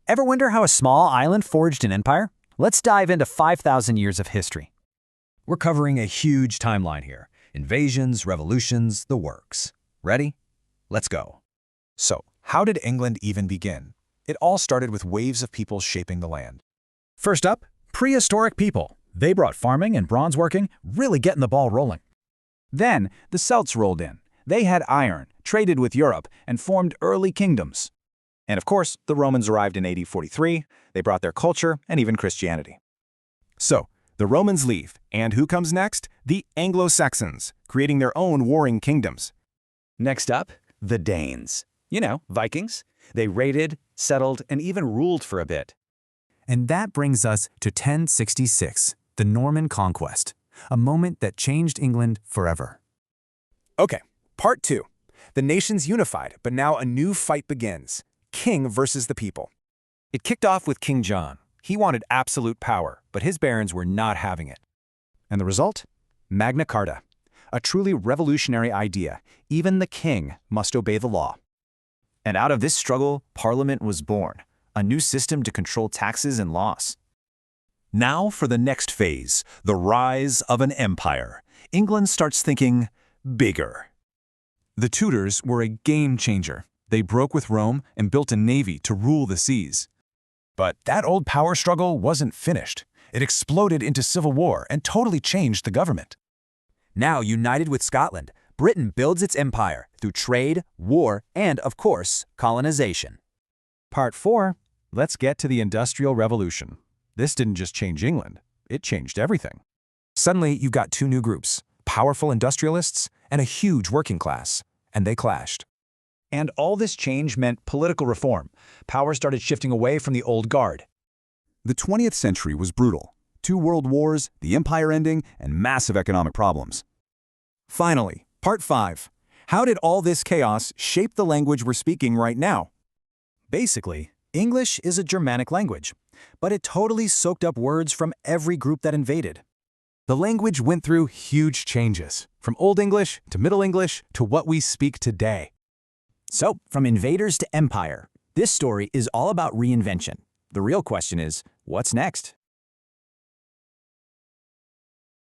Ever wonder how a small island forged an empire? Let's dive into 5,000 years of history. We're covering a huge timeline here. Invasions, revolutions, the works. Ready? Let's go. So, how did England even begin? It all started with waves of people shaping the land. First up, prehistoric people. They brought farming and bronze working, really getting the ball rolling. Then, the Celts rolled in. They had iron, traded with Europe, and formed early kingdoms. And of course, the Romans arrived in AD 43. They brought their culture and even Christianity. So, the Romans leave, and who comes next? The Anglo-Saxons, creating their own warring kingdoms. Next up, the Danes. You know, Vikings. They raided, settled, and even ruled for a bit. And that brings us to 1066, the Norman Conquest, a moment that changed England forever. Okay, part 2. The nation's unified, but now a new fight begins. King versus the people. It kicked off with King John. He wanted absolute power, but his barons were not having it. And the result? Magna Carta. A truly revolutionary idea. Even the king must obey the law. And out of this struggle, Parliament was born, a new system to control taxes and laws. Now for the next phase, the rise of an empire. England starts thinking bigger. The Tudors were a game changer. They broke with Rome and built a navy to rule the seas. But that old power struggle wasn't finished. It exploded into civil war and totally changed the government. Now united with Scotland, Britain builds its empire through trade, war, and, of course, colonization. Part 4. Let's get to the Industrial Revolution. This didn't just change England. It changed everything. Suddenly, you've got two new groups, powerful industrialists and a huge working class, and they clashed. And all this change meant political reform. Power started shifting away from the old guard. The 20th century was brutal. 2 world wars, the empire ending, and massive economic problems. Finally, part 5. How did all this chaos shape the language we're speaking right now? Basically, English is a Germanic language, but it totally soaked up words from every group that invaded. The language went through huge changes, from Old English to Middle English to what we speak today. So, from invaders to empire, this story is all about reinvention. The real question is, what's next?